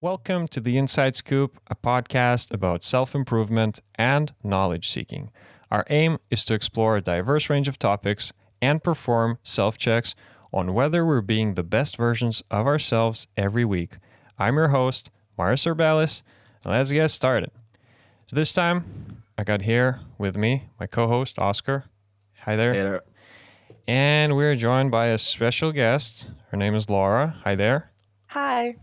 Welcome to the Inside Scoop, a podcast about self improvement and knowledge seeking. Our aim is to explore a diverse range of topics and perform self checks on whether we're being the best versions of ourselves every week. I'm your host, Maris Urbalis, and let's get started. So, this time, I got here with me my co host, Oscar. Hi there. Hey there. And we're joined by a special guest. Her name is Laura. Hi there. Hi.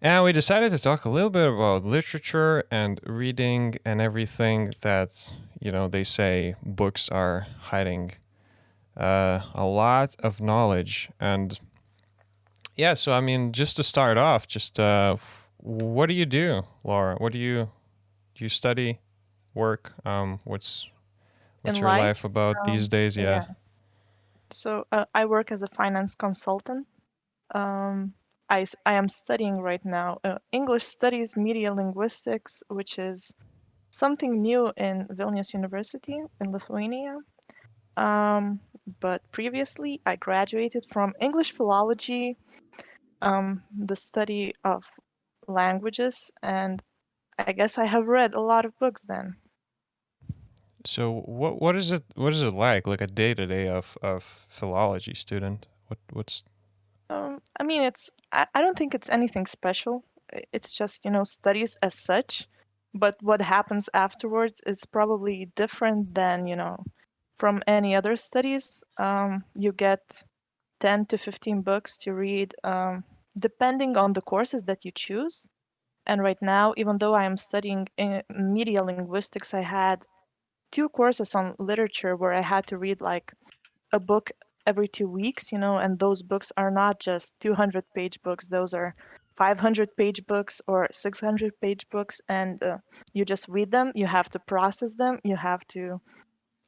And we decided to talk a little bit about literature and reading and everything that, they say books are hiding a lot of knowledge. And yeah, so I mean, just to start off, what do you do, Laura? Do you study, work? What's In your life, life about these days? yeah. Yeah. So I work as a finance consultant. Um, I am studying right now English Studies Media Linguistics, which is something new in Vilnius University in Lithuania. Um, but previously, I graduated from English philology, the study of languages, and I guess I have read a lot of books then. So what is it like a day to day of philology student? What's I mean, I don't think it's anything special. It's just, studies as such. But what happens afterwards is probably different than, from any other studies. You get 10 to 15 books to read, depending on the courses that you choose. And right now, even though I am studying media linguistics, I had two courses on literature where I had to read like a book every 2 weeks, and those books are not just 200-page books. Those are 500-page books or 600-page books, and you just read them. You have to process them. You have to,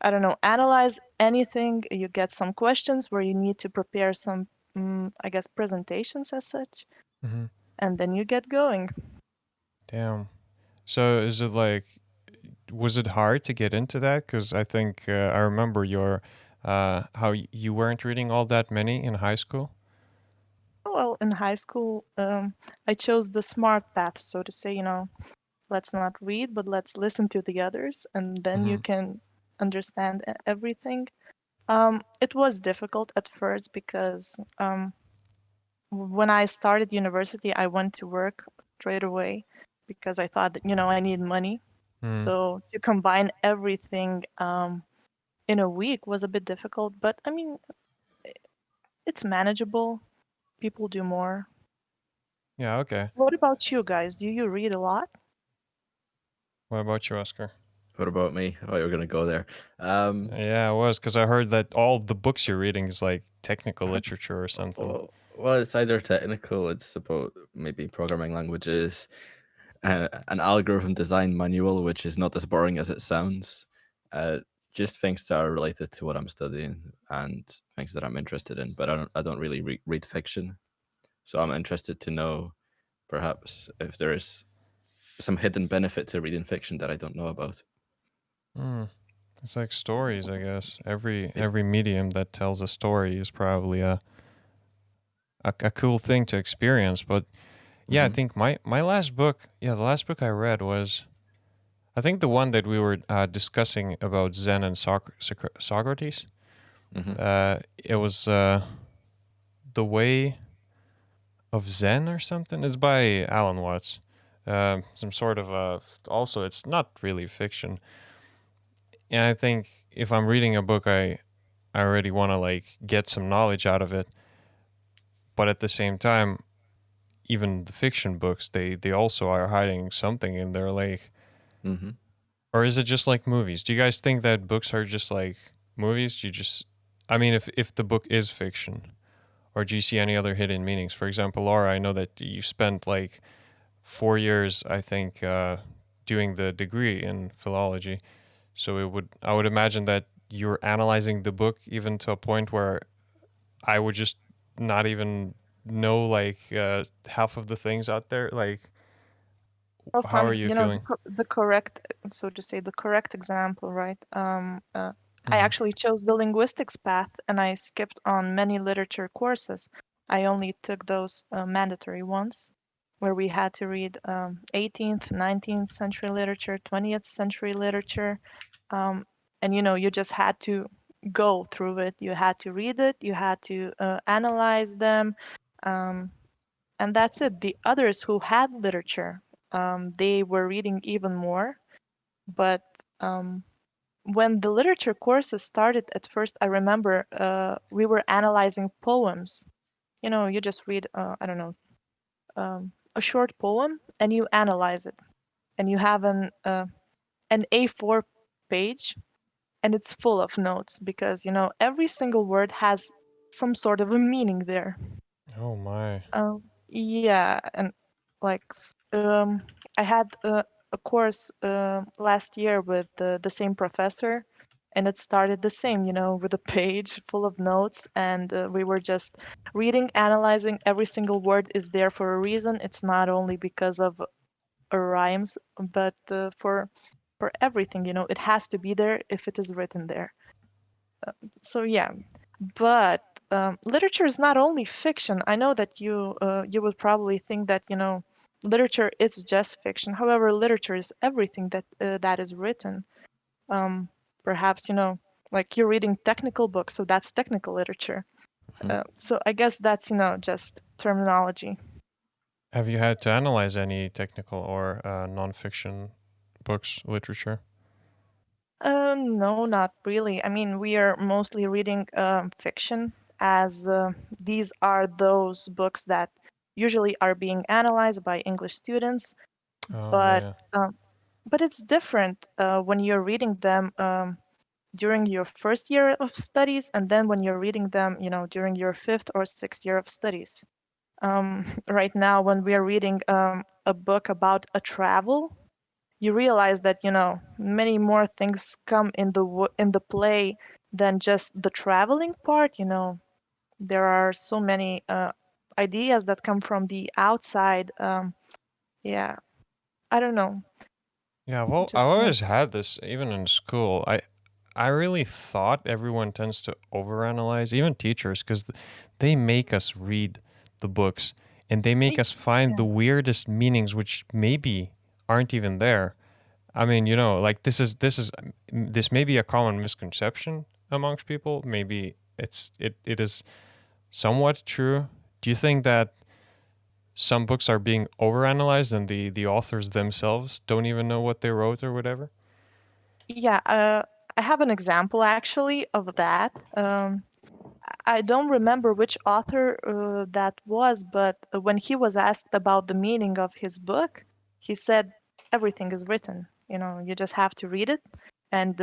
I don't know, analyze anything. You get some questions where you need to prepare some, I guess, presentations as such, Mhm. and then you get going. Damn. So is it like, was it hard to get into that? Because I think I remember you weren't reading all that many in high school. Well, in high school, I chose the smart path, so to say, let's not read, but let's listen to the others, and then you Mm-hmm. can understand everything. It was difficult at first because when I started university, I went to work straight away because I thought that, I need money. Mm. So to combine everything in a week was a bit difficult, but I mean, it's manageable. People do more. Yeah. Okay. What about you guys? Do you read a lot? What about you, Oscar? What about me? I thought you were going to go there. Um, Yeah, it was because I heard that all the books you're reading is like technical literature or something. well, it's either technical, it's about maybe programming languages, an algorithm design manual, which is not as boring as it sounds. Uh, just things that are related to what I'm studying and things that I'm interested in. But I don't really read fiction, so I'm interested to know perhaps if there is some hidden benefit to reading fiction that I don't know about. Mm. It's like stories, I guess. Every medium that tells a story is probably a cool thing to experience. But yeah, I Mm-hmm. think my last book, the last book I read was, I think the one that we were discussing about Zen and Socrates. Mm-hmm. It was The Way of Zen or something. It's by Alan Watts. Some sort of also, it's not really fiction. And I think if I'm reading a book, I already want to like get some knowledge out of it. But at the same time, even the fiction books, they also are hiding something in there. Like, Mm-hmm. or is it just like movies? Do you guys think that books are just like movies? I mean, if the book is fiction, or do you see any other hidden meanings? For example, Laura, I know that you spent like 4 years, I think, doing the degree in philology. So I would imagine that you're analyzing the book even to a point where I would just not even know like half of the things out there. Like, Well, how are from you feeling? the correct, so to say, the correct example, right? I Mm-hmm. actually chose the linguistics path, and I skipped on many literature courses. I only took those mandatory ones. where we had to read 18th, 19th century literature, 20th century literature. Um, and you just had to go through it. You had to read it, you had to analyze them. Um, and that's it. The others who had literature, they were reading even more. But um, when the literature courses started at first, I remember we were analyzing poems. You just read, I don't know, a short poem and you analyze it. And you have an A4 page and it's full of notes because, every single word has some sort of a meaning there. Oh my. Yeah, and like I had a course last year with the same professor, and it started the same, with a page full of notes, and we were just reading, analyzing. Every single word is there for a reason. It's not only because of rhymes, but for everything, it has to be there if it is written there. So yeah, but literature is not only fiction. I know that you would probably think that literature it's just fiction. However, literature is everything that is written. Um, Perhaps like you're reading technical books, so that's technical literature. Mhm. So I guess that's just terminology. Have you had to analyze any technical or nonfiction books, literature? No, not really. I mean, we are mostly reading fiction, as these are those books that usually are being analyzed by English students. Oh But yeah. um, but it's different when you're reading them during your first year of studies, and then when you're reading them, during your fifth or sixth year of studies. Right now, when we are reading a book about a travel, you realize that many more things come in the play than just the traveling part. There are so many ideas that come from the outside. Yeah, I don't know. Yeah, well, I've Just always had this, even in school. I really thought everyone tends to overanalyze, even teachers, because they make us read the books and they make us find the yeah, weirdest meanings, which maybe aren't even there. I mean, like this may be a common misconception amongst people. Maybe it is somewhat true. Do you think that some books are being overanalyzed and the authors themselves don't even know what they wrote or whatever? yeah. I have an example actually of that. I don't remember which author that was, but when he was asked about the meaning of his book, he said everything is written. You just have to read it, and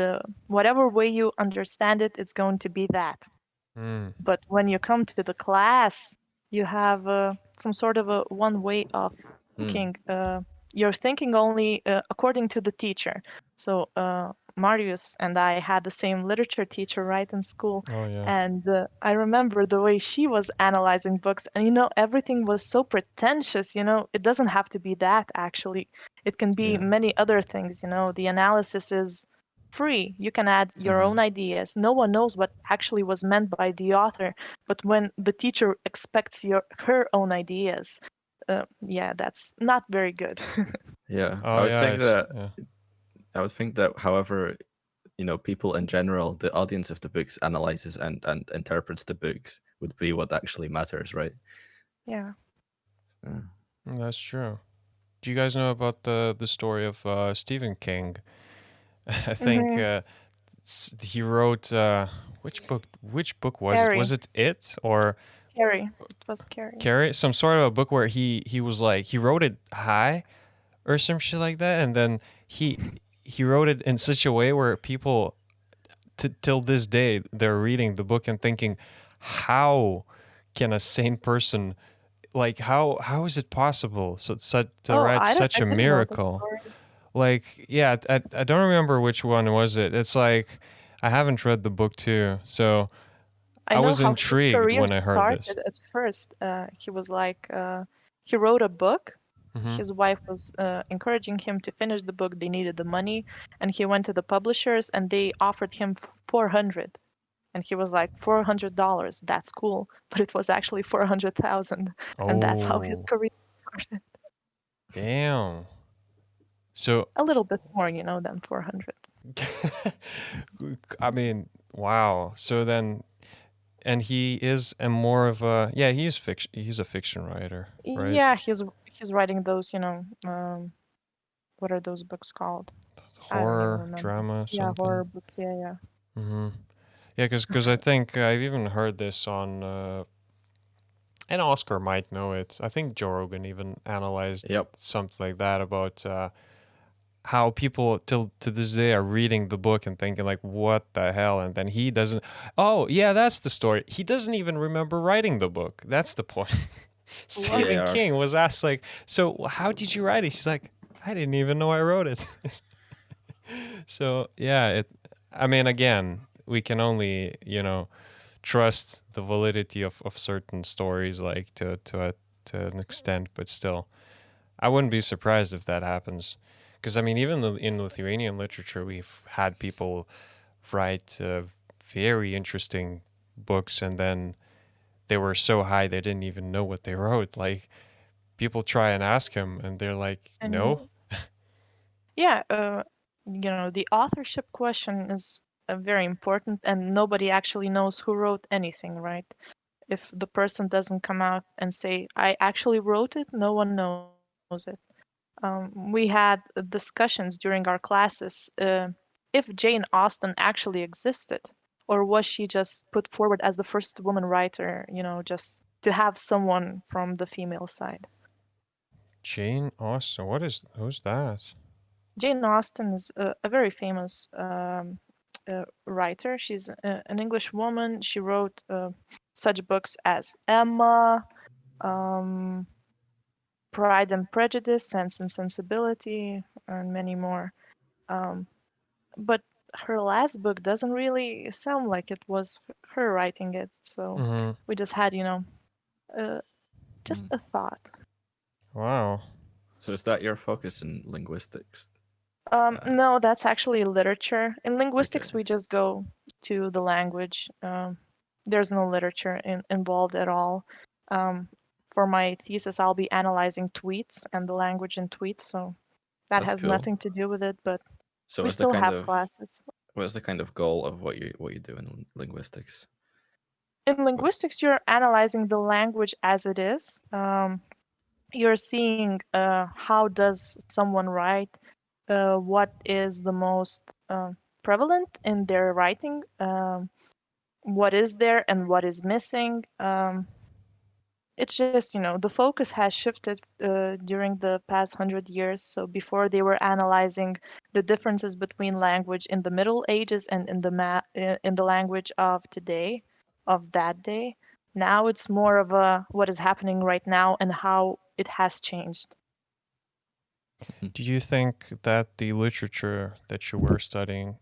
whatever way you understand it, it's going to be that. Mm. But when you come to the class, you have some sort of a one way of Hmm. thinking. You're thinking only according to the teacher. So Marius and I had the same literature teacher right in school, Oh yeah. and I remember the way she was analyzing books, and everything was so pretentious. It doesn't have to be that actually. It can be Yeah. many other things. The analysis is free. You can add your Hmm. own ideas. No one knows what actually was meant by the author, but when the teacher expects her own ideas, yeah, that's not very good. Yeah. Oh yeah. It's yeah. I would think that, however, people in general, the audience of the books analyzes and interprets the books would be what actually matters, right? Yeah. Uh, That's true. Do you guys know about the story of Stephen King? I think Hmm. he wrote which book was it? Carrie. Was it It or Carrie. It was Carrie. Carrie? Some sort of a book where he was like he wrote it high or some shit like that, and then he wrote it in such a way where people till this day they're reading the book and thinking, how can a sane person like how is it possible to Oh, write I such a didn't know the miracle? story. Like yeah, I don't remember which one was it. It's like I haven't read the book too, so I I know was how his intrigued career when I heard this. started at first. He was like, he wrote a book. Hmm. His wife was encouraging him to finish the book. They needed the money, and he went to the publishers, and they offered him 400. And he was like, $400. That's cool, but it was actually 400,000, and that's how his Oh, career started. Damn. So, A little bit more, than 400. I mean, wow. So then, and he is a more of a yeah. He's fiction. He's a fiction writer, right? Yeah, he's writing those, what are those books called? I don't even Horror, remember. drama, Yeah, something. horror books. Yeah, yeah. Mm-hmm. Yeah, because I think I've even heard this on, and Oscar might know it. I think Joe Rogan even analyzed Yep. something like that about how people till to this day are reading the book and thinking like, "What the hell?" And then he doesn't. Oh, yeah, that's the story. He doesn't even remember writing the book. That's the point. What? Stephen Yeah. King was asked like, "So how did you write it?" He's like, "I didn't even know I wrote it." So yeah, it. I mean, again, we can only trust the validity of certain stories like to an extent, but still, I wouldn't be surprised if that happens. Because I mean, even in Lithuanian literature, we've had people write very interesting books, and then they were so high they didn't even know what they wrote. Like people try and ask him, and they're like, And "No." yeah, the authorship question is very important, and nobody actually knows who wrote anything, right? If the person doesn't come out and say, I actually wrote it, no one knows it. We had discussions during our classes if Jane Austen actually existed, or was she just put forward as the first woman writer, just to have someone from the female side. Jane Austen. Who's that? Jane Austen is a very famous writer. She's an English woman. She wrote such books as Emma, um, Pride and Prejudice, Sense and Sensibility, and many more. Um, but her last book doesn't really sound like it was her writing it. So Mm-hmm. we just had, uh, just Mm. a thought. Wow. So is that your focus in linguistics? No, that's actually literature. In Okay, linguistics, we just go to the language. There's no literature involved at all. Um, for my thesis, I'll be analyzing tweets and the language in tweets, so that that's has cool. nothing to do with it, but So we is the still kind have of classes. what is the kind of goal of what you do in linguistics? In What, linguistics, you're analyzing the language as it is. You're seeing how does someone write, what is the most prevalent in their writing, what is there and what is missing. It's just, the focus has shifted during the past 100 years. So before they were analyzing the differences between language in the Middle Ages and in the language of today, of that day. Now it's more of a what is happening right now and how it has changed. Do you think that the literature that you were studying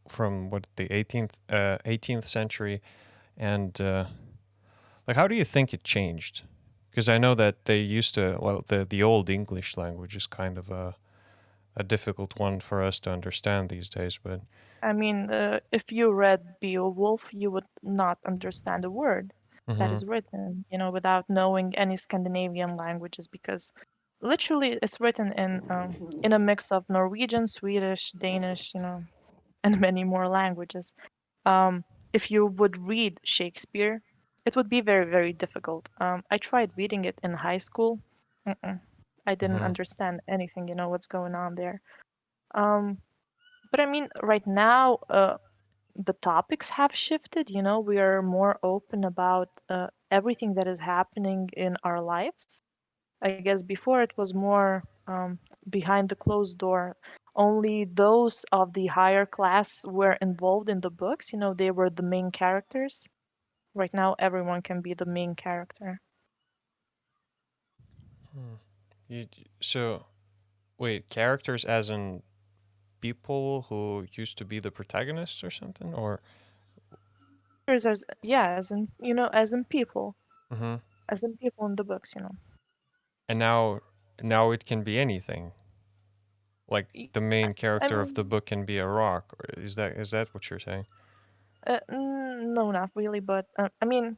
from what the 18th century and like how do you think it changed? Because I know that they used to well the old English language is kind of a difficult one for us to understand these days, but I mean, if you read Beowulf, you would not understand a word that mhm is written, without knowing any Scandinavian languages, because literally it's written in a mix of Norwegian, Swedish, Danish, and many more languages. If you would read Shakespeare, it would be very, very difficult. I tried reading it in high school. Mm-mm. I didn't mhm understand anything, what's going on there. Um, but I mean, right now, the topics have shifted. We are more open about everything that is happening in our lives. I guess before it was more behind the closed door. Only those of the higher class were involved in the books. They were the main characters. Right now, everyone can be the main character. Hmm. So wait, characters as in people who used to be the protagonists or something, or There's as yeah, as in people, mhm. as in people in the books. And now it can be anything. Like Y- the main I character of the mean, book can be a rock. Is that what you're saying? no, not really, but I mean,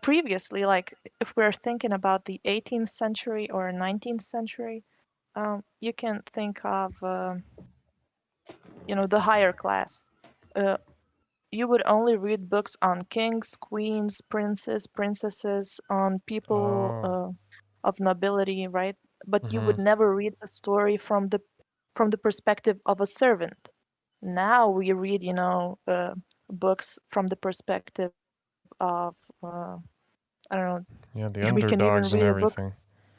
previously, like if we're thinking about the 18th century or 19th century, you can think of, the higher class. Uh, you would only read books on kings, queens, princes, princesses, on people Oh. of nobility, right? But you Mm-hmm. would never read a story from the perspective of a servant. Now we read, books from the perspective of, I don't know, Yeah, the we can even underdogs read and a book. everything.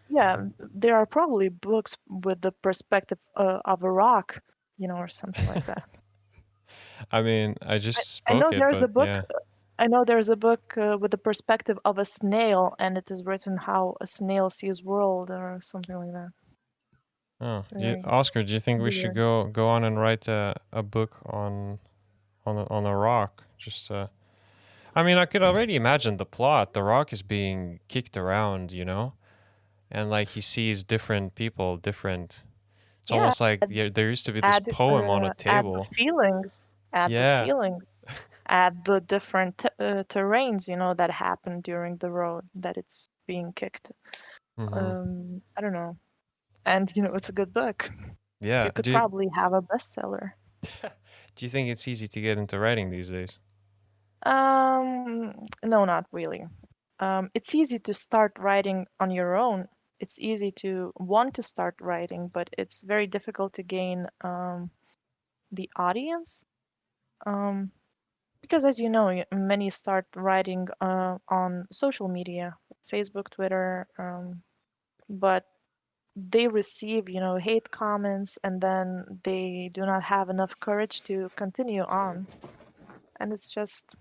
Yeah, there are probably books with the perspective of a rock, or something like that. I mean, I I, just I spoke know it, there's a but book. yeah. I know there's a book with the perspective of a snail, and it is written how a snail sees world or something like that. Oh, It's very Oscar, do you think we should weird. go on and write a book on a rock? Just I mean, I could already imagine the plot. The rock is being kicked around, and like he sees different people, different. It's Yeah, almost like there used to be this add poem on a add the table. feelings, add the Yeah. feelings, add the different terrains, that happen during the road that it's being kicked. Mm-hmm. I don't know, and it's a good book. Yeah. You could probably have a bestseller. Do you think it's easy to get into writing these days? No, not really. It's easy to start writing on your own. It's easy to want to start writing, but it's very difficult to gain the audience. Um, because, as you know, many start writing on social media, Facebook, Twitter, but they receive, hate comments, and then they do not have enough courage to continue on. And it's just,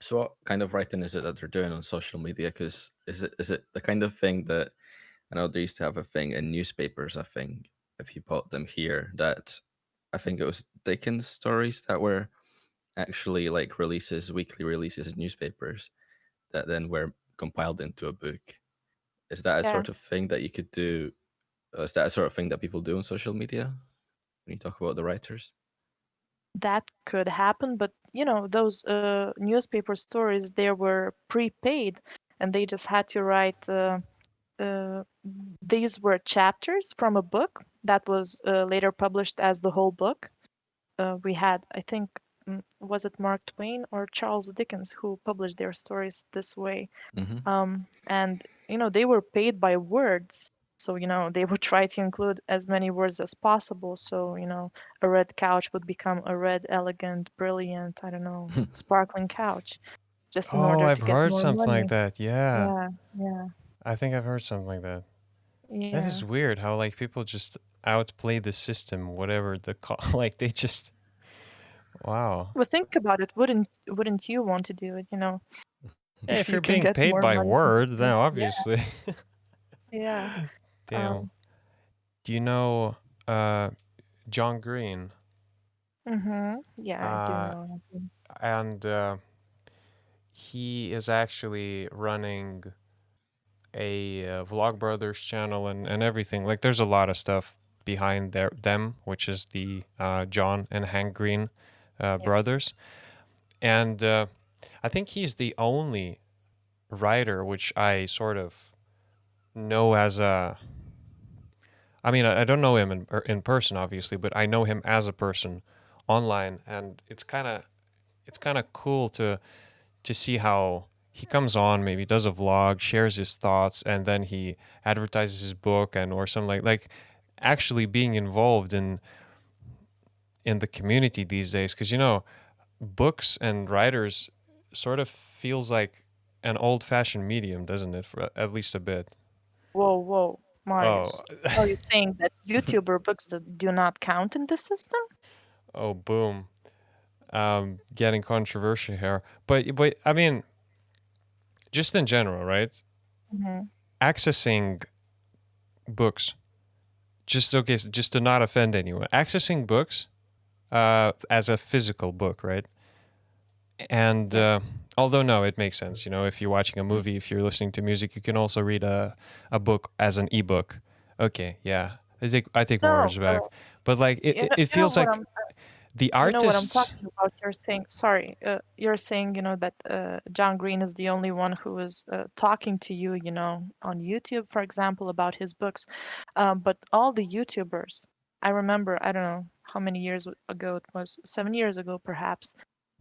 So what kind of writing is it that they're doing on social media? Because is it the kind of thing that I know they used to have a thing in newspapers, I think, if you bought them here, that I think it was Dickens stories that were actually like releases, weekly releases in newspapers that then were compiled into a book. Is that a yeah, sort of thing that you could do? Is that a sort of thing that people do on social media when you talk about the writers? that could happen, but those newspaper stories, they were prepaid, and they just had to write. Uh, these were chapters from a book that was later published as the whole book. We had, I think, was it Mark Twain or Charles Dickens who published their stories this way? Mm-hmm. And they were paid by words, so they would try to include as many words as possible. So a red couch would become a red, elegant, brilliant, I don't know, sparkling couch, just in Oh, order I've to get heard more something like money. that. Yeah. Yeah, yeah, I think I've heard something like that. That yeah. is weird how like people just outplay the system, whatever the like they just wow. Well, think about it. Wouldn't you want to do it? Hey, If if you you're can being get paid more by money. word, then Yeah, obviously. yeah. Damn. Um, Do you know uh John Green? yeah, I do Uh know him. and he is actually running a Vlogbrothers channel and everything. Like there's a lot of stuff behind them, which is the John and Hank Green Yes. brothers. And I think he's the only writer which I sort of know as a. I mean, I don't know him in person, obviously, but I know him as a person online, and it's kind of cool to see how he comes on, maybe does a vlog, shares his thoughts, and then he advertises his book and or something like actually being involved in the community these days. Because books and writers sort of feels like an old-fashioned medium, doesn't it? For at least a bit. Whoa, whoa, Oh, Marius. Are you saying that YouTuber books do not count in this system? oh, boom. Getting controversial here, but I mean, just in general, right? Mm-hmm. Accessing books, just to not offend anyone, accessing books, as a physical book, right? And Yeah. although no, it makes sense. If you're watching a movie, if you're listening to music, you can also read a book as an ebook. Okay, yeah, I take my No, words back. But like you know, it you know feels what like I'm. The You know what I'm artists. talking about. You're saying, sorry, you're saying, that John Green is the only one who is talking to you, on YouTube, for example, about his books. But all the YouTubers, I remember, I don't know how many years ago it was, 7 years ago perhaps,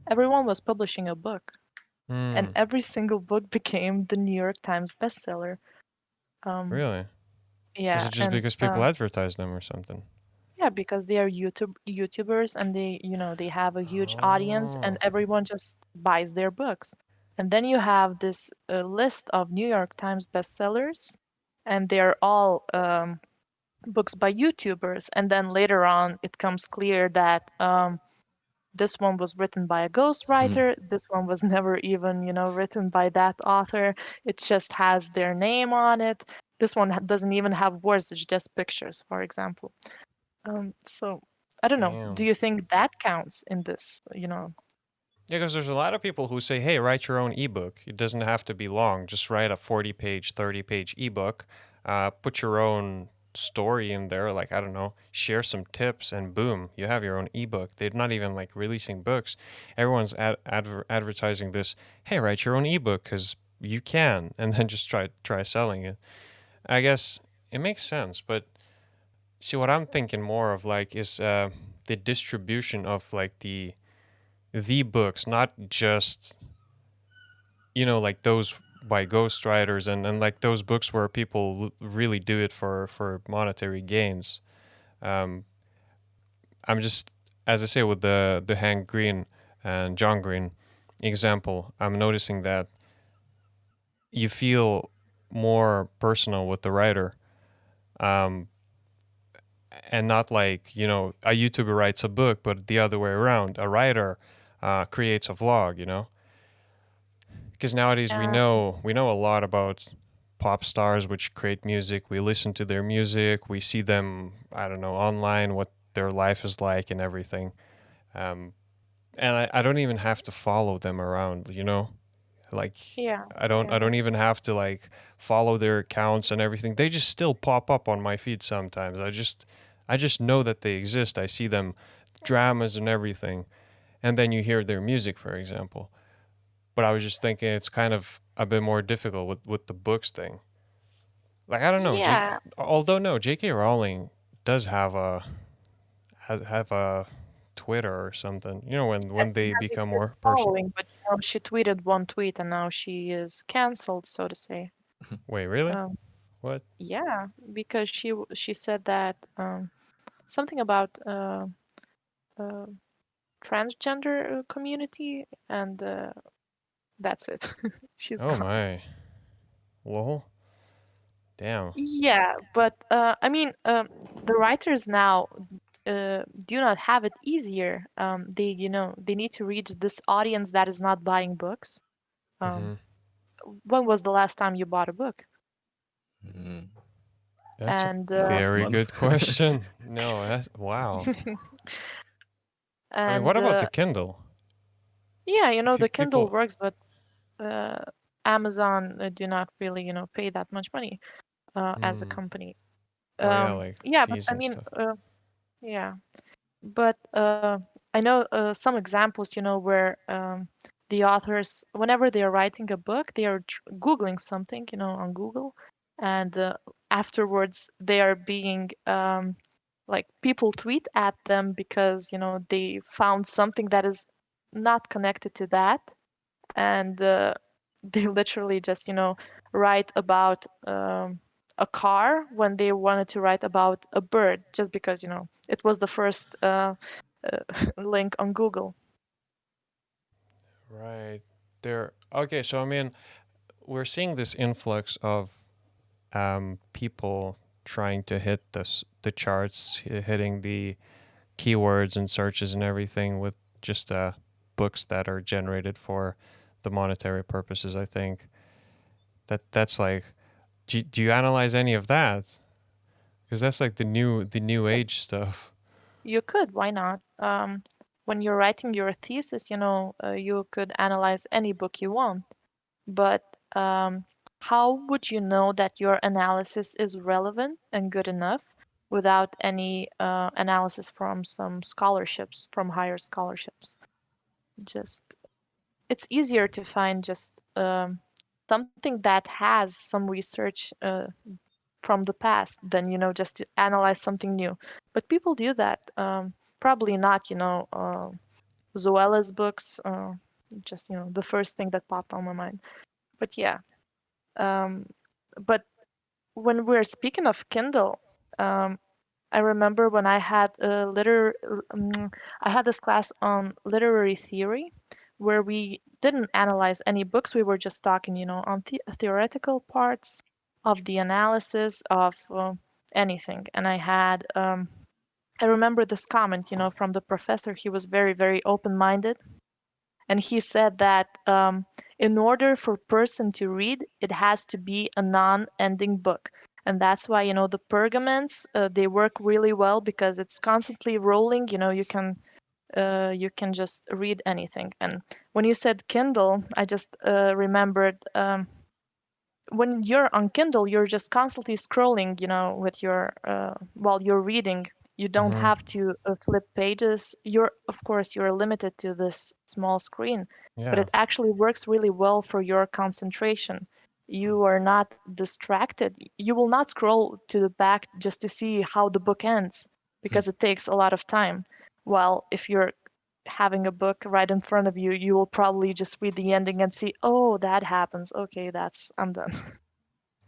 everyone was publishing a book, and Hmm. every single book became the New York Times bestseller. Um, Really? Is yeah, it just and because people advertise them or something? yeah, because they are YouTubers and they have a huge audience and Oh. everyone just buys their books. And then you have this list of New York Times bestsellers, and they're all books by YouTubers. And then later on, it comes clear that this one was written by a ghostwriter. This one was never even, written by that author. It just has their name on it. This one doesn't even have words, it's just pictures, for example. So I don't know. Do Damn. you think that counts in this? Yeah, because there's a lot of people who say, hey, write your own ebook. It doesn't have to be long. Just write a 40-page, 30-page ebook. Put your own story in there. Like, I don't know, share some tips, and boom, you have your own ebook. They're not even like releasing books. Everyone's advertising this, hey, write your own ebook because you can, and then just try selling it. I guess it makes sense. But see, what I'm thinking more of like is the distribution of like the books, not just like those by ghostwriters and like those books where people really do it for monetary gains. Um, I'm just as I say with the Hank Green and John Green example, I'm noticing that you feel more personal with the writer, um, and not like a YouTuber writes a book, but the other way around, a writer creates a vlog. Because nowadays we Yeah, know we know a lot about pop stars which create music. We listen to their music. We see them, I don't know, online, what their life is like and everything. Um, and I don't even have to follow them around. Like yeah, I don't yeah, I don't that's even have to like follow their accounts and everything. They just still pop up on my feed sometimes. I just know that they exist. I see them dramas and everything. And then you hear their music, for example. But I was just thinking it's kind of a bit more difficult with the books thing. Like I don't know, yeah. although no, J.K. Rowling does have a Twitter or something. When She they has a become good more personal. following, but she tweeted one tweet and now she is canceled, so to say. Wait, really? Um, What? yeah, because she said that something about uh, transgender community, and that's it. She's Oh gone. my. Lol. Damn. Yeah, but I mean, the writers now do not have it easier. They need to reach this audience that is not buying books. Um, Hmm. when was the last time you bought a book? Mm, That's a And last very month. good question. No, that's wow. I mean, and what about the Kindle? yeah, the Kindle People. works, but uh, Amazon do not really, pay that much money as a Hmm. company. Oh yeah, like Yeah, but fees I and mean, stuff. yeah. But I know some examples, where the authors, whenever they are writing a book, they are Googling something, on Google, and afterwards they are being like people tweet at them because, they found something that is not connected to that, and they literally just, write about a car when they wanted to write about a bird, just because, it was the first link on Google. Right. There. Okay, so I mean, we're seeing this influx of people trying to hit the charts, hitting the keywords and searches and everything with just books that are generated for the monetary purposes. I think that's like, do you analyze any of that? Because that's like the new Yeah, age stuff. you could, why not? When you're writing your thesis, you could analyze any book you want, but how would you know that your analysis is relevant and good enough without any analysis from some scholarships, from higher scholarships. Just it's easier to find just something that has some research from the past than just to analyze something new. But people do that. Probably not, Zoella's books. Just the first thing that popped on my mind. But yeah. Um, but when we're speaking of Kindle, um, I remember when I had I had this class on literary theory, where we didn't analyze any books. We were just talking, on theoretical parts of the analysis of anything. And I remember this comment, from the professor. He was very, very open-minded, and he said that in order for person to read, it has to be a non-ending book. And that's why, the pergaments, they work really well because it's constantly rolling. You can just read anything. And when you said Kindle, I just remembered, when you're on Kindle, you're just constantly scrolling, with your while you're reading. You don't Hmm. have to flip pages. Of course, you're limited to this small screen, but Yeah. it actually works really well for your concentration. You are not distracted. You will not scroll to the back just to see how the book ends because it takes a lot of time. While if you're having a book right in front of you, you will probably just read the ending and see, oh, that happens. Okay, I'm done.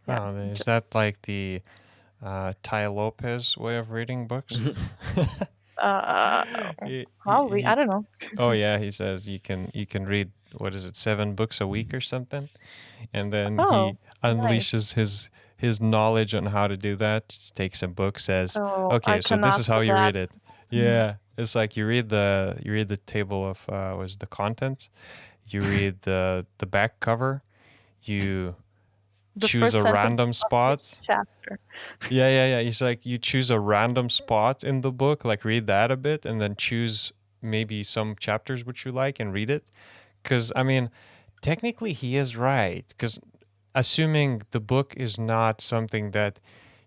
Yeah, Oh, is just that like the Ty Lopez way of reading books? uh, probably. I He, don't know. oh yeah, he says you can read, what is it, 7 books a week or something, and then he Oh, nice. unleashes his knowledge on how to do that. Just takes a book, says, Oh, I okay, so this cannot is how do you that. read it. Mm. Yeah, it's like you read the table of was the contents. You read the back cover. You The choose first a sentence random of each spot. chapter. Yeah, yeah, yeah. He's like, you choose a random spot in the book, like read that a bit, and then choose maybe some chapters which you like and read it. Because, I mean, technically he is right. Because assuming the book is not something that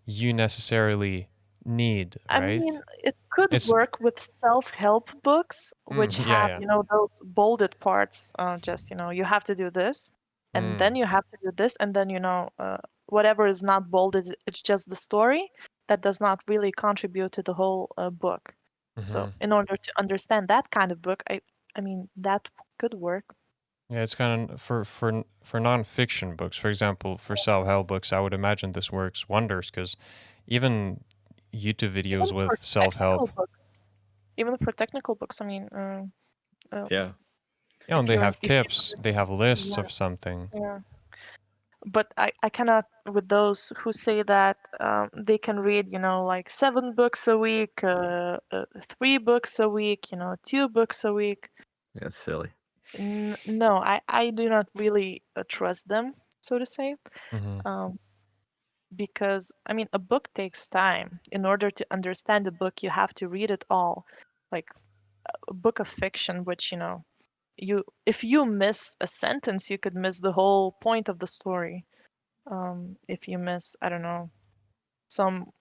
you necessarily need, I mean, right? it could It's, work with self-help books, which yeah, have, yeah. those bolded parts. Just, you have to do this, and Mm, then you have to do this, and then, whatever is not bolded, it's just the story that does not really contribute to the whole book. So, hmm. in order to understand that kind of book, I mean, that could work. Yeah, it's kind of for nonfiction books. For example, for self-help books, I would imagine this works wonders because even YouTube Even videos for with self-help. technical books, even for technical books, I mean, uh, Yeah. Yeah, and they have if tips, they have lists yeah, of something. yeah. But I cannot with those who say that they can read, like 7 books a week, 3 books a week, 2 books a week. Yeah, it's silly. No, I do not really trust them, so to say, Hmm. um, because I mean, a book takes time. In order to understand a book, you have to read it all. Like a book of fiction, which, you if you miss a sentence, you could miss the whole point of the story. If you miss, I don't know, some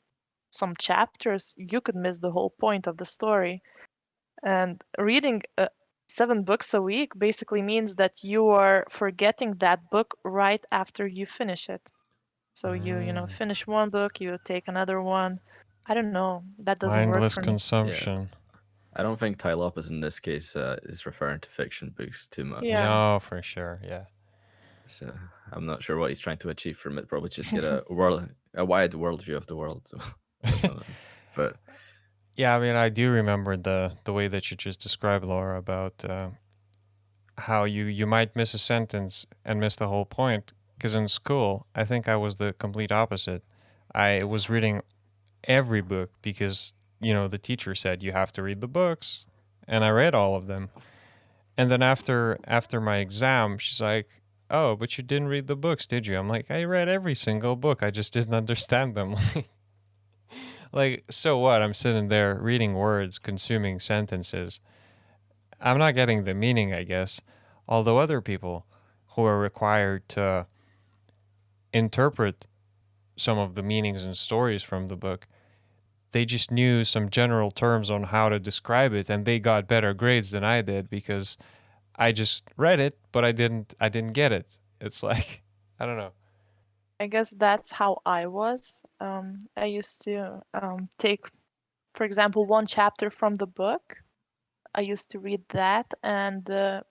some chapters, you could miss the whole point of the story. And reading 7 books a week basically means that you are forgetting that book right after you finish it. So you Mm. finish one book, you take another one. I don't know. That doesn't work Mindless for me. Yeah. consumption. I don't think Ty Lopez in this case is referring to fiction books too Yeah. much. No, for sure. Yeah. So I'm not sure what he's trying to achieve from it. Probably just get a wide worldview of the world or something. But Yeah, I mean, I do remember the way that you just described, Laura, about how you might miss a sentence and miss the whole point. Because in school, I think I was the complete opposite. I was reading every book because the teacher said you have to read the books, and I read all of them. And then after my exam, she's like, "Oh, but you didn't read the books, did you?" I'm like, "I read every single book. I just didn't understand them." Like, so what? I'm sitting there reading words, consuming sentences. I'm not getting the meaning, I guess. Although other people who are required to interpret some of the meanings and stories from the book, they just knew some general terms on how to describe it, and they got better grades than I did because I just read it, but I didn't get it. It's like I don't know. I guess that's how I was. I used to take, for example, one chapter from the book. I used to read that, and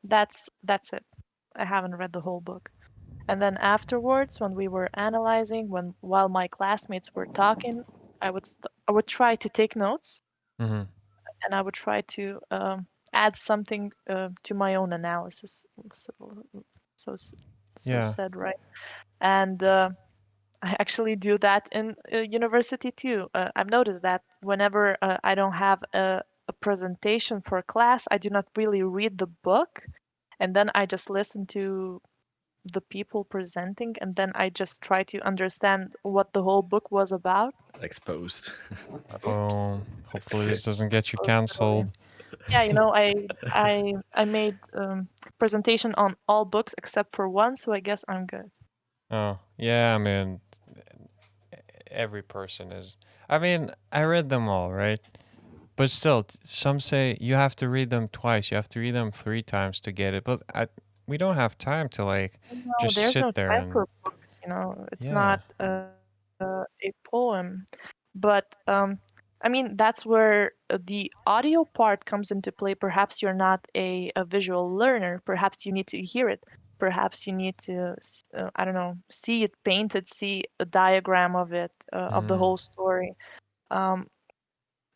that's it. I haven't read the whole book. And then afterwards, when we were analyzing, when while my classmates were talking, I would try to take notes, Hmm. and I would try to add something to my own analysis. So, so, so Yeah. said, right? And I actually do that in university too. I've noticed that whenever I don't have a presentation for a class, I do not really read the book, and then I just listen to the people presenting, and then I just try to understand what the whole book was about. Exposed. Oops. Hopefully this doesn't get you So silly. canceled. Yeah, I made presentation on all books except for one, so I guess I'm good. Oh, yeah, I mean, every person is. I mean, I read them all, right? But still, some say you have to read them twice. You have to read them 3 times to get it. But we don't have time to like No, just there's no sit there time and for books, it's yeah. not a poem. But I mean, that's where the audio part comes into play. Perhaps you're not a visual learner. Perhaps you need to hear it. Perhaps you need to, I don't know, see it painted, see a diagram of it, of the Mm, whole story. Um,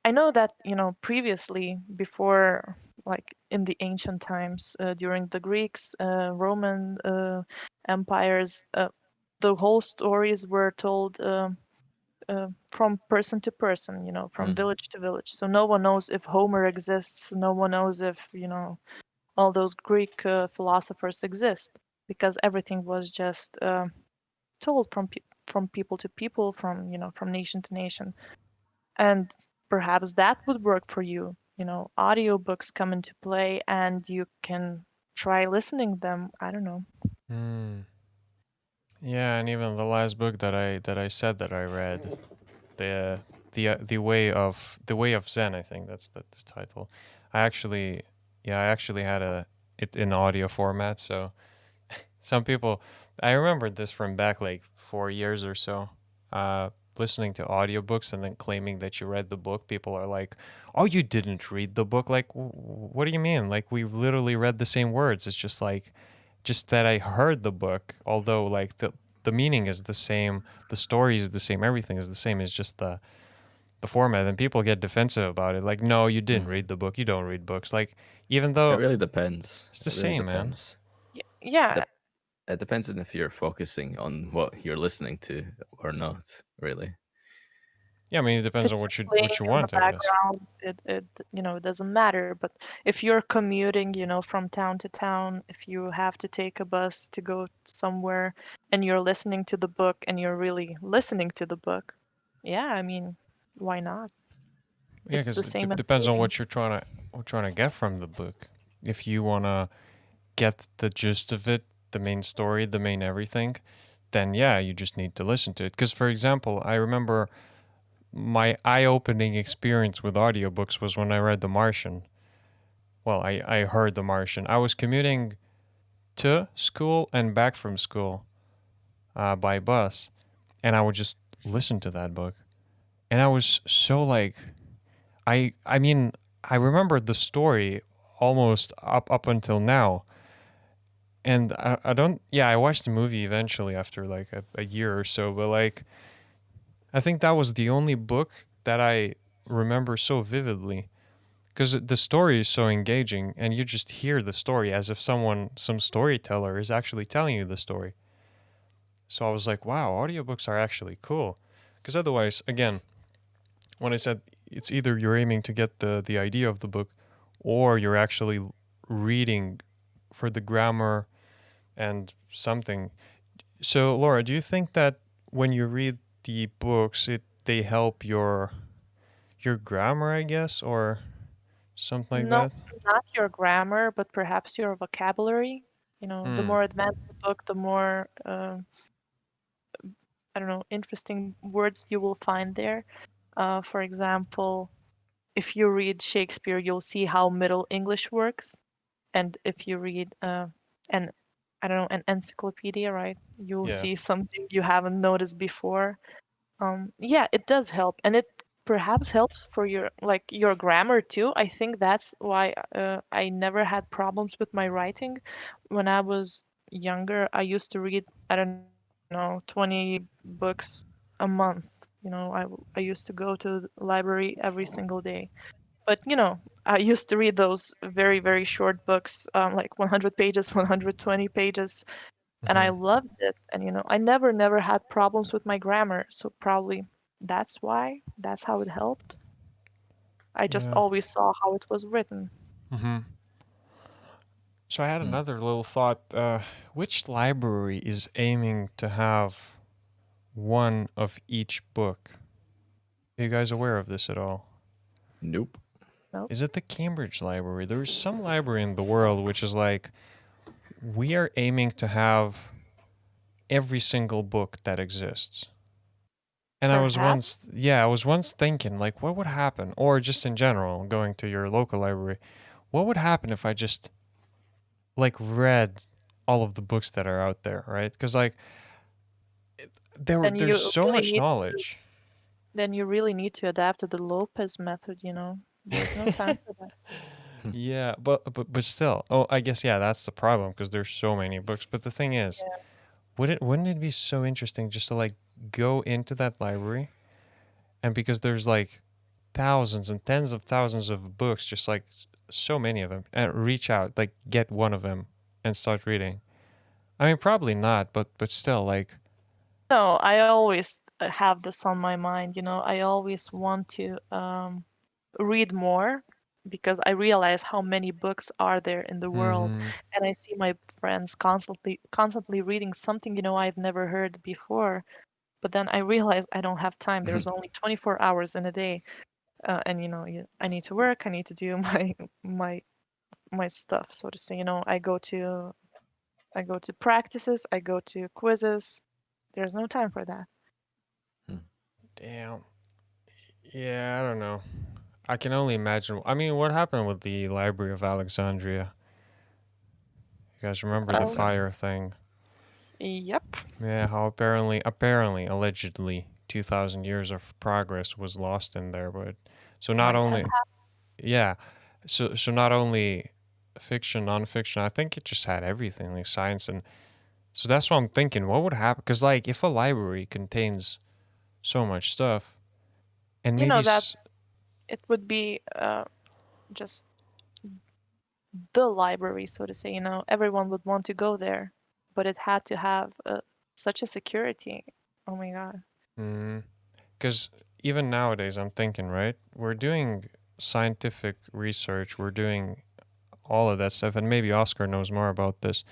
I know that, previously, before, like in the ancient times, during the Greeks, Roman empires, the whole stories were told from person to person, from Mm. village to village. So no one knows if Homer exists. No one knows if, all those Greek philosophers exist because everything was just told from people to people, from nation to nation. And perhaps that would work for you. Audiobooks come into play and you can try listening them. I don't know. mm. Yeah, and even the last book that I said that I read, the the way of Zen, I think that's the title. I actually, yeah, I actually had it in audio format, so some people, I remembered this from back like 4 years or so. Listening to audiobooks and then claiming that you read the book, people are like, "Oh, you didn't read the book? Like, what do you mean? Like, we literally read the same words. It's just like, just that I heard the book, although like the meaning is the same, the story is the same, everything is the same. It's just the format." And people get defensive about it. Like, no, you didn't Mm. read the book. You don't read books. Like, even It though really depends. it's the It really same, man. depends. It, Yeah, dep it depends on if you're focusing on what you're listening to or not, really. Yeah, I mean, it if depends on it's what you playing what you in the want, I guess. background, it doesn't matter. But if you're commuting, from town to town, if you have to take a bus to go somewhere and you're listening to the book and you're really listening to the book, yeah, I mean, why not? Yeah, It's because the it same as depends on reading. what you're trying to get from the book. If you wanna get the gist of it, the main story, the main everything, then yeah, you just need to listen to it. Because for example, I remember my eye-opening experience with audiobooks was when I read The Martian. Well, I heard The Martian. I was commuting to school and back from school by bus, and I would just listen to that book. And I was so like, I mean, I remembered the story almost up until now. And I don't, yeah, I watched the movie eventually after like a year or so, but like, I think that was the only book that I remember so vividly because the story is so engaging and you just hear the story as if some storyteller is actually telling you the story. So I was like, wow, audiobooks are actually cool. Because otherwise, again, when I said it's either you're aiming to get the idea of the book or you're actually reading for the grammar and something. So Laura, do you think that when you read the books they help your grammar, I guess, or something like No, that? not your grammar, but perhaps your vocabulary. The Hmm. more advanced the book, the more, I don't know, interesting words you will find there. For example, if you read Shakespeare, you'll see how Middle English works. And if you read an I don't know, an encyclopedia, right, you'll Yeah. see something you haven't noticed before. Yeah, it does help, and it perhaps helps for your like your grammar too. I think that's why I never had problems with my writing. When I was younger, I used to read, I don't know, 20 books a month. I used to go to the library every single day. But I used to read those very, very short books, like 100 pages, 120 pages, and I Hmm. loved it. And I never had problems with my grammar, so probably that's why. That's how it helped. I just Yeah. always saw how it was written. Hmm. So I had Hmm. another little thought. Which library is aiming to have one of each book? Are you guys aware of this at all? Nope. Nope. Is it the Cambridge Library? There's some library in the world which is like, we are aiming to have every single book that exists. And Perhaps. I was once thinking, like, what would happen? Or just in general, going to your local library, what would happen if I just, like, read all of the books that are out there, right? Because, like, Then there's you so really much need to. knowledge. Then you really need to adapt to the Lopez method. There's no time for that. Hmm. Yeah, but still. Oh, I guess yeah, that's the problem because there's so many books. But the thing is, Yeah. wouldn't it be so interesting just to like go into that library, and because there's like thousands and tens of thousands of books, just like so many of them, and reach out, like get one of them and start reading. I mean, probably not, but still, like, No, I always have this on my mind. I always want to read more because I realize how many books are there in the world, mm-hmm, and I see my friends constantly reading something I've never heard before. But then I realize I don't have time. There's only 24 hours in a day, and I need to work. I need to do my my stuff, so to say. I go to practices. I go to quizzes. There's no time for that. Hmm. damn, yeah, I don't know. I can only imagine. I mean, what happened with the Library of Alexandria? You guys remember the Um, fire thing? yep. Yeah, how allegedly, 2,000 years of progress was lost in there. But so not Might have. only, yeah, so not only fiction, nonfiction. I think it just had everything, like science, and so that's what I'm thinking. What would happen? Because like, if a library contains so much stuff, and maybe, That it would be just the library, so to say. Everyone would want to go there, but it had to have such a security. Oh my God. because even nowadays, I'm thinking, right? We're doing scientific research. We're doing all of that stuff, and maybe Oscar knows more about this,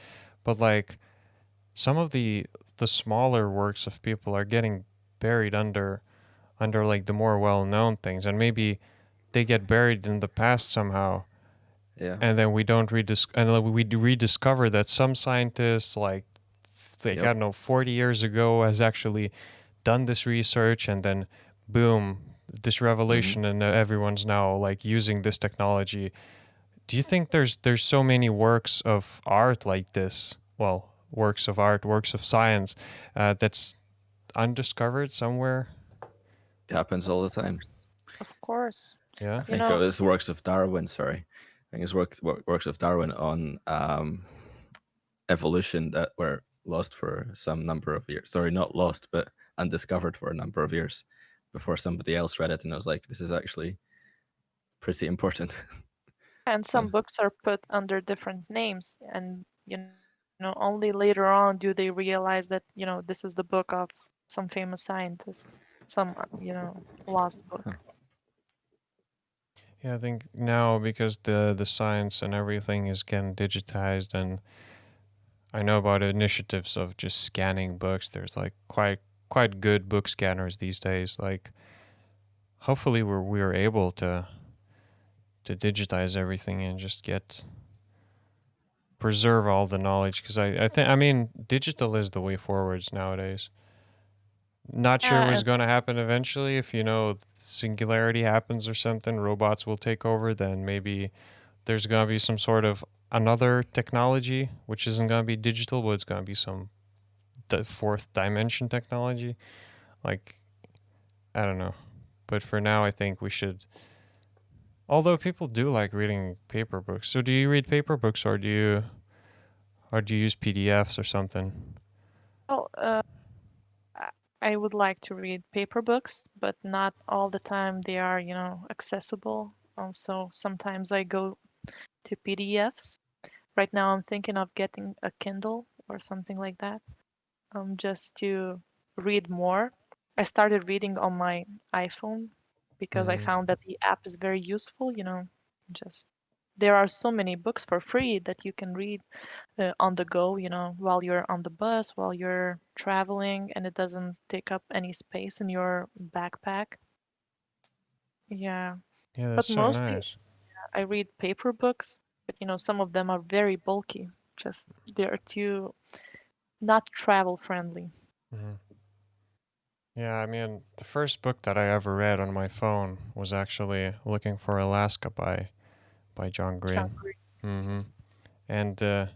but like some of the smaller works of people are getting buried under like the more well-known things, and maybe they get buried in the past somehow, Yeah. and then we don't and like, we rediscover that some scientists like I Yep. don't know 40 years ago has actually done this research, and then boom, this Hmm. revelation, and everyone's now like using this technology. Do you think there's so many works of art like this? Well, works of art, works of science, that's undiscovered somewhere. It happens all the time. Of course. I Yeah. You think it know, was works of Darwin. Sorry, I think it's works of Darwin on evolution that were lost for some number of years. Sorry, not lost, but undiscovered for a number of years before somebody else read it and was like, "This is actually pretty important." and So, some books are put under different names, and only later on do they realize that this is the book of some famous scientist, some lost book. huh. Yeah, I think now because the science and everything is getting digitized, and I know about initiatives of just scanning books. There's like quite good book scanners these days. Like hopefully we're able to digitize everything and just get preserve all the knowledge, because I think, I mean, digital is the way forwards nowadays. Not sure Yeah, what's going to happen eventually. If singularity happens or something, robots will take over, then maybe there's going to be some sort of another technology which isn't going to be digital, but it's going to be some fourth dimension technology. Like, I don't know. But for now, I think we should. Although people do like reading paper books. So do you read paper books, or do you use PDFs or something? well, I I would like to read paper books, but not all the time they are, accessible. Also, sometimes I go to PDFs. Right now, I'm thinking of getting a Kindle or something like that, just to read more. I started reading on my iPhone because I Mm-hmm. found that the app is very useful, just there are so many books for free that you can read on the go, while you're on the bus, while you're traveling, and it doesn't take up any space in your backpack. Yeah, Yeah, that's but so mostly nice. I read paper books, but some of them are very bulky. Just they're too not travel friendly. Mm-hmm. Yeah, I mean, the first book that I ever read on my phone was actually Looking for Alaska by John Green. Hungry. Mm-hmm. And that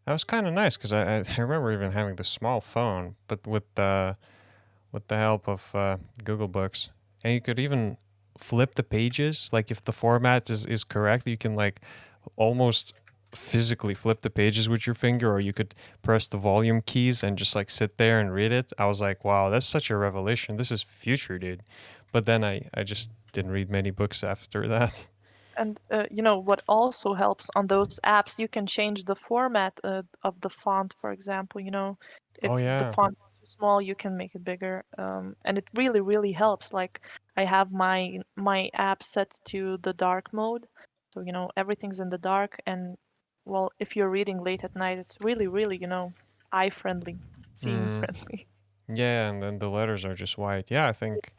was kind of nice because I remember even having the small phone, but with the help of Google Books, and you could even flip the pages. Like if the format is correct, you can like almost physically flip the pages with your finger, or you could press the volume keys and just like sit there and read it. I was like, wow, that's such a revelation. This is future, dude. But then I just didn't read many books after that. And what also helps on those apps, you can change the format of the font, for example. If Oh the yeah. font is too small, you can make it bigger, and it really, really helps. Like I have my app set to the dark mode, so everything's in the dark. And well, if you're reading late at night, it's really, really eye friendly, seeing Mm, friendly. yeah, and then the letters are just white. Yeah, I think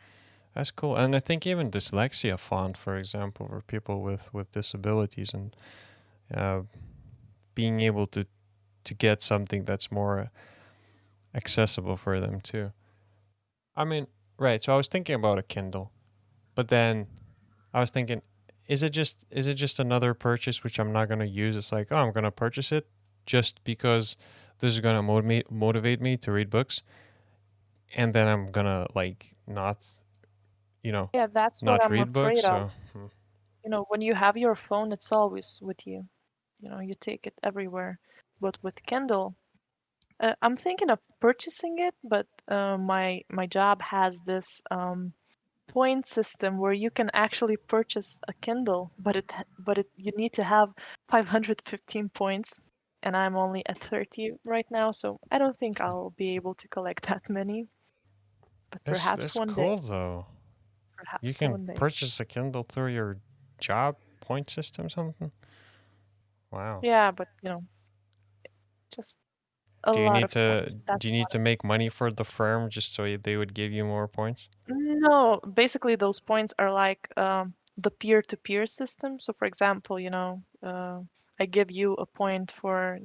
that's cool. And I think even dyslexia font, for example, for people with disabilities and uh, being able to get something that's more accessible for them too. I mean, right. So I was thinking about a Kindle, but then I was thinking, is it just another purchase which I'm not gonna use? It's like, oh, I'm gonna purchase it just because this is gonna motivate me to read books, and then I'm gonna like not, you know, Yeah, that's what not I'm read books. afraid of. So When you have your phone, it's always with you. You take it everywhere. But with Kindle, I'm thinking of purchasing it, but my job has this point system where you can actually purchase a Kindle, but you need to have 515 points, and I'm only at 30 right now, so I don't think I'll be able to collect that many. But perhaps that's one day, cool though. You perhaps can one day. purchase a Kindle through your job point system, something. Wow. Yeah, but just a Do you lot need of points. to That's do you a need lot to of make money for the firm just so they would give you more points? No, basically those points are like the peer-to-peer system. So, for example, I give you a point for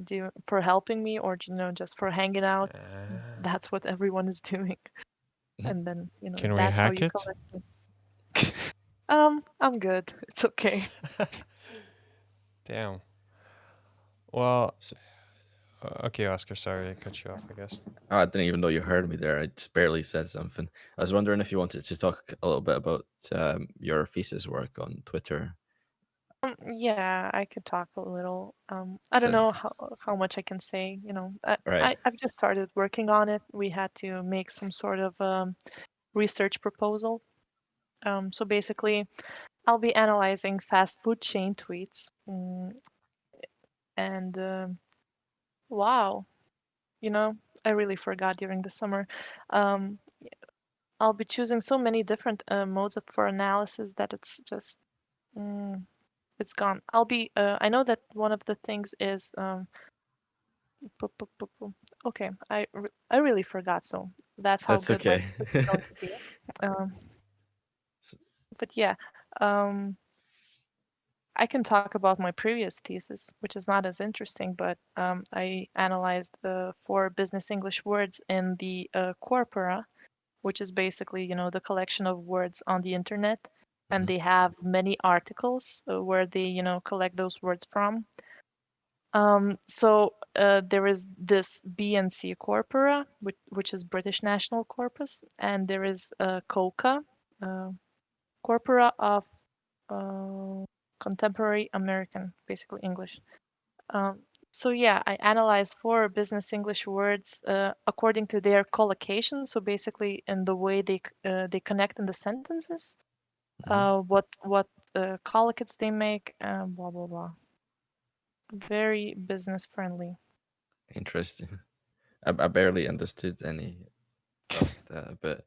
helping me, or just for hanging out. Uh, That's what everyone is doing, and then can we that's how hack you it? collect points. I'm good. It's okay. Damn. Well, So, okay, Oscar. Sorry I cut you off. I guess. oh, I didn't even know you heard me there. I just barely said something. I was wondering if you wanted to talk a little bit about your thesis work on Twitter. Yeah, I could talk a little. I don't So, know how much I can say. right. I've just started working on it. We had to make some sort of research proposal. So basically, I'll be analyzing fast food chain tweets. And wow, you know, I really forgot during the summer. Um, I'll be choosing so many different modes for analysis that it's just, mm, it's gone. I know that one of the things is, okay, I really forgot. So that's how That's good my okay. thesis is going to be. Um, but yeah, um, I can talk about my previous thesis, which is not as interesting, but I analyzed the four business English words in the corpora which is basically, the collection of words on the internet. And Mhm. they have many articles where they, collect those words from. So there is this BNC Corpora, which is British National Corpus, and there is COCA, uh, Corpora of uh, Contemporary American, basically English. Um, so yeah, I analyze four business English words according to their collocation. So basically, in the way they connect in the sentences, Mhm. what collocates they make, blah blah blah. Very business friendly. Interesting. I barely understood any of that, but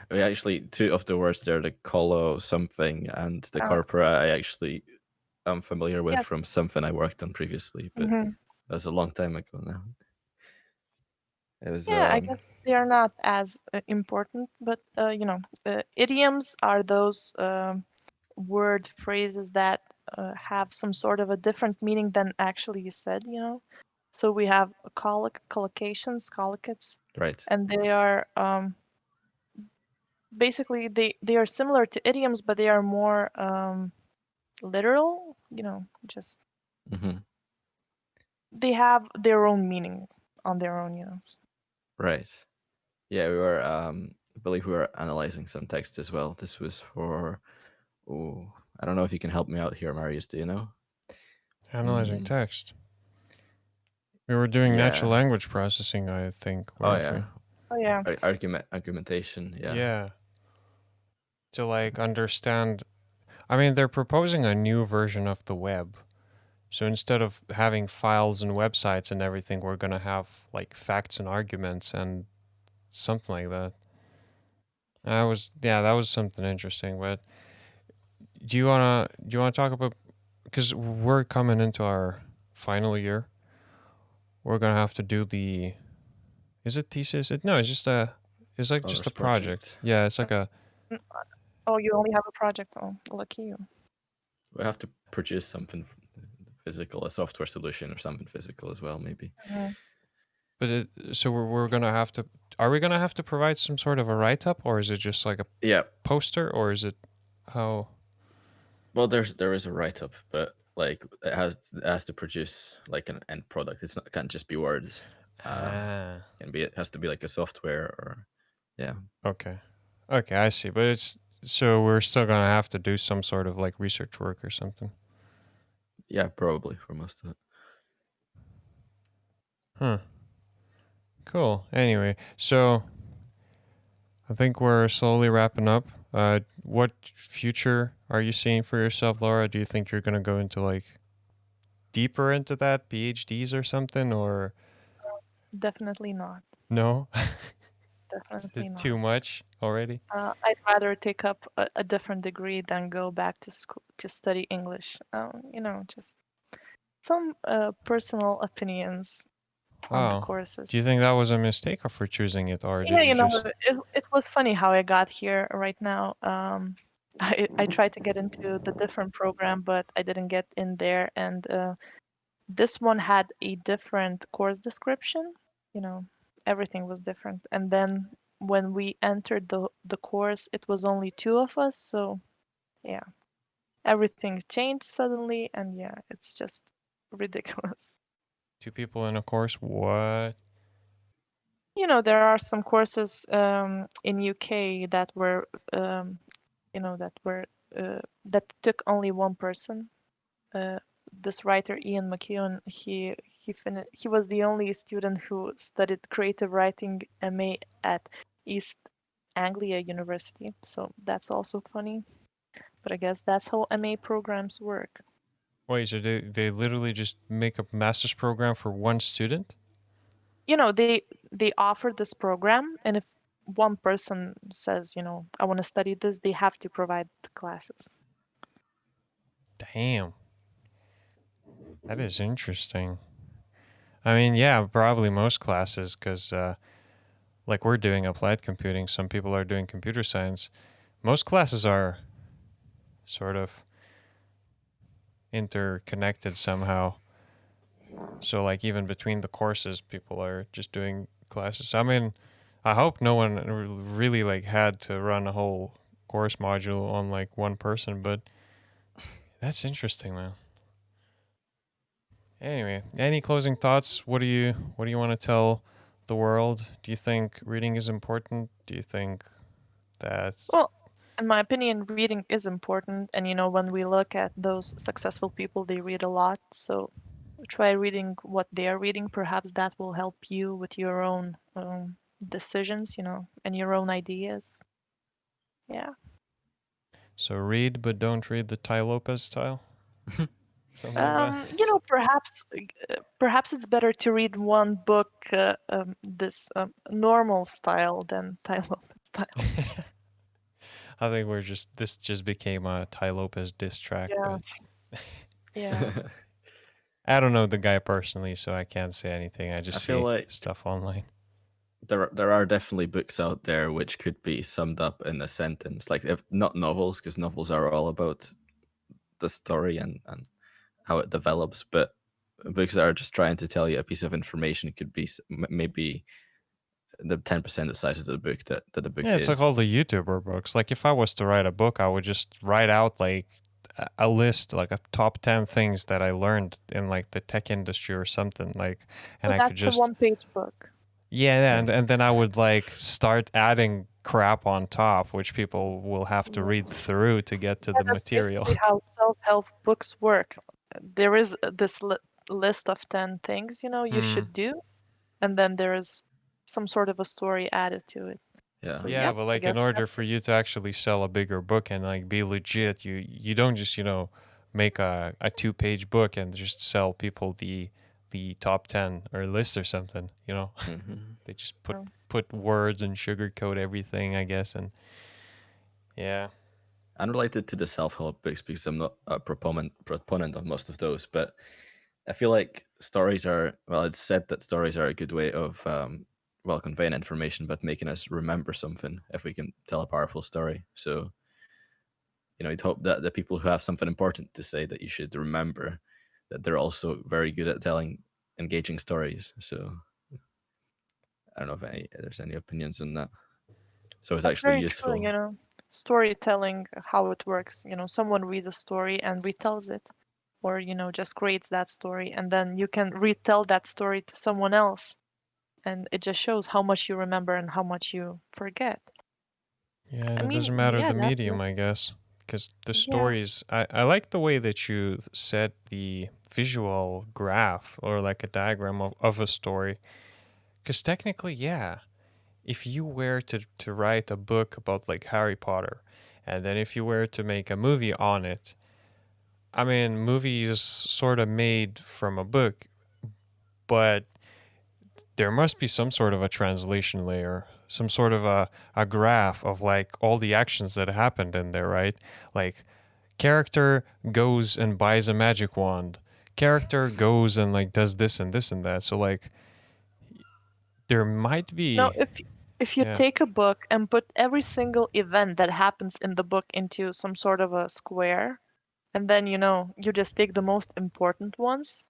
I mean, actually, two of the words there, the colo something and the Uh, corpora, I actually am familiar with yes. from something I worked on previously, but Hmm. that was a long time ago now. It was Yeah, I guess they are not as important, but idioms are those word phrases that have some sort of a different meaning than actually you said. So we have collocations, collocates, right. and they are basically they are similar to idioms, but they are more literal. Just Hmm. they have their own meaning on their own. Right. Yeah, I believe we were analyzing some text as well. This was for, oh, I don't know if you can help me out here, Marius. Do you know? Analyzing Mm, text. We were doing natural yeah. language processing, I think, Oh, weren't we? yeah. Oh yeah. Argumentation. Yeah. Yeah. To So, like understand. I mean, they're proposing a new version of the web. So instead of having files and websites and everything, we're going to have like facts and arguments and something like that. That was something interesting. But do you wanna talk about, because we're coming into our final year, we're gonna have to do the, is it thesis? No, it's like just ours a project. project. Yeah, it's like a, Mm, Oh, you only have a project. Oh, lucky you. We have to produce something physical, a software solution or something physical as well, maybe. Mhm. but so we're gonna have to. Are we gonna have to provide some sort of a write up, or is it just like a Yeah. poster, or is it how? Well, there is a write up, but like it has to produce like an end product. It's not, can't just be words. Ah, It has to be like a software or yeah. okay, okay, I see. But it's, so we're still gonna have to do some sort of like research work or something. Yeah, probably for most of it. Huh. Cool. Anyway, so I think we're slowly wrapping up. What future are you seeing for yourself, Laura? Do you think you're gonna go into like deeper into that, PhDs or something, or Definitely not. no? Definitely Too not. much already? I'd rather take up a different degree than go back to school to study English. Just some personal opinions on the Wow. Do you courses. think that was a mistake for choosing it, or Yeah, did you just? it was funny how I got here right now. I tried to get into the different program, but I didn't get in there, and this one had a different course description. You know, everything was different. And then when we entered the course, it was only two of us. So yeah, everything changed suddenly, and yeah, it's just ridiculous. Two people in a course? What? There are some courses in UK that were that took only one person. Uh, this writer Ian McKeown, he was the only student who studied creative writing MA at East Anglia University. So that's also funny. But I guess that's how MA programs work. Wait, so they literally just make a master's program for one student? They offer this program, and if one person says, I want to study this, they have to provide the classes. Damn, that is interesting. I mean, yeah, probably most classes, because like we're doing applied computing, some people are doing computer science. Most classes are sort of interconnected somehow. So like even between the courses, people are just doing classes. I mean, I hope no one really like had to run a whole course module on like one person, but that's interesting, man. Anyway, any closing thoughts? What do you want to tell the world? Do you think reading is important? Do you think that Well, in my opinion, reading is important. And, when we look at those successful people, they read a lot. So try reading what they are reading. Perhaps that will help you with your own decisions, and your own ideas. Yeah. so read but don't read the Ty Lopez style? Something like that? Perhaps it's better to read one book this normal style than Tai Lopez style. I think this just became a Ty Lopez diss track, Yeah, but yeah. I don't know the guy personally, so I can't say anything. I I just feel see like stuff online. there are definitely books out there which could be summed up in a sentence, like if not novels, because novels are all about the story and how it develops, but books that are just trying to tell you a piece of information could be maybe the 10% the size of the book that the book Yeah, it's like all is. the YouTuber books. Like if I was to write a book, I would just write out like a list, like a top 10 things that I learned in like the tech industry or something. Like, and So I could that's a just, one-page book. yeah, Yeah. and then I would like start adding crap on top, which people will have to read Yeah. through to get to Yeah, the that's material. basically how self-help books work. There is this list of 10 things, you Hmm. should do, and then there is some sort of a story added to it. Yeah. So, Yeah, yep, but I like guess in order that's for you to actually sell a bigger book and like be legit, you don't just, make a 2-page book and just sell people the top 10 or list or something. Hmm. They just put true. put words and sugarcoat everything, I guess, and yeah. Unrelated to the self-help books, because I'm not a proponent of most of those, but I feel like stories are, well, it's said that stories are a good way of conveying information, but making us remember something if we can tell a powerful story. So you'd hope that the people who have something important to say that you should remember, that they're also very good at telling engaging stories. So I don't know if there's any opinions on that. So it's That's actually very true, useful. storytelling, how it works. Someone reads a story and retells it, or, just creates that story, and then you can retell that story to someone else, and it just shows how much you remember and how much you forget. Yeah, I and it mean, doesn't matter yeah, the that medium, I works. guess, because the Yeah. stories. I like the way that you set the visual graph or like a diagram of a story, because technically, yeah, if you were to write a book about like Harry Potter, and then if you were to make a movie on it, I mean, movies sort of made from a book, but there must be some sort of a translation layer, some sort of a graph of like all the actions that happened in there, right? Like character goes and buys a magic wand. Character goes and like does this and this and that. So like there might No, be, if you yeah. take a book and put every single event that happens in the book into some sort of a square, and then, you just take the most important ones,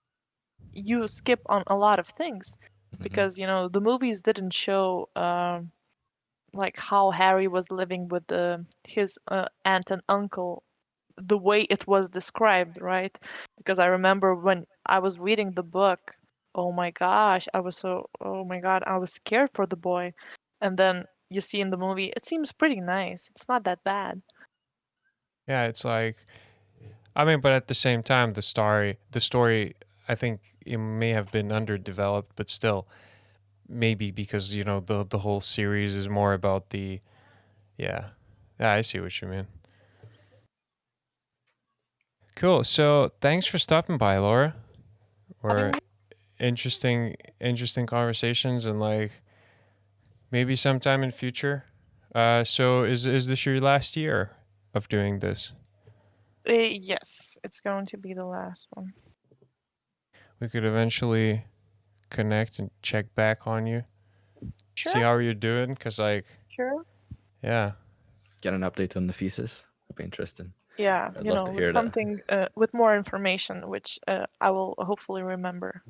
you skip on a lot of things, Hmm. because, the movies didn't show like how Harry was living with his aunt and uncle the way it was described, right? Because I remember when I was reading the book, oh my gosh, oh my God, I was scared for the boy. And then you see in the movie, it seems pretty nice. It's not that bad. Yeah, it's like, I mean, but at the same time, the story, I think it may have been underdeveloped, but still, maybe because the whole series is more about the, yeah, yeah, I see what you mean. Cool. So thanks for stopping by, Laura. Having We're interesting conversations, and like maybe sometime in future. So is this your last year of doing this? yes, it's going to be the last one. We could eventually connect and check back on you, see Sure, how you're doing, cause like, sure. yeah, Get an update on the thesis. That'd be interesting. Yeah, I'd love to with hear that. something with more information, which I will hopefully remember.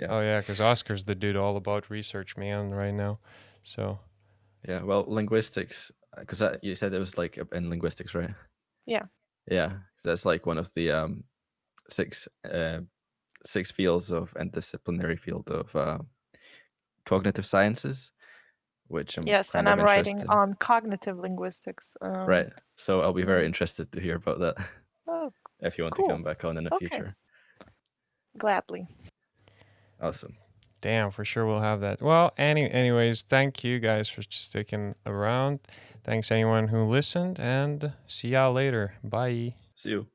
Yeah. Oh yeah, because Oscar's the dude all about research, man, right now. So Yeah. Well, linguistics, because you said it was like in linguistics, right? Yeah. Yeah. So that's like one of the six six fields of interdisciplinary field of cognitive sciences, which I'm Yes, and kind of I'm writing interested. on cognitive linguistics. Right. So I'll be very Yeah. interested to hear about that Oh, if you want to cool. come back on in the Okay, future. gladly. Awesome. damn, for sure we'll have that. Well, anyways, thank you guys for sticking around. Thanks anyone who listened, and see y'all later. Bye. See you.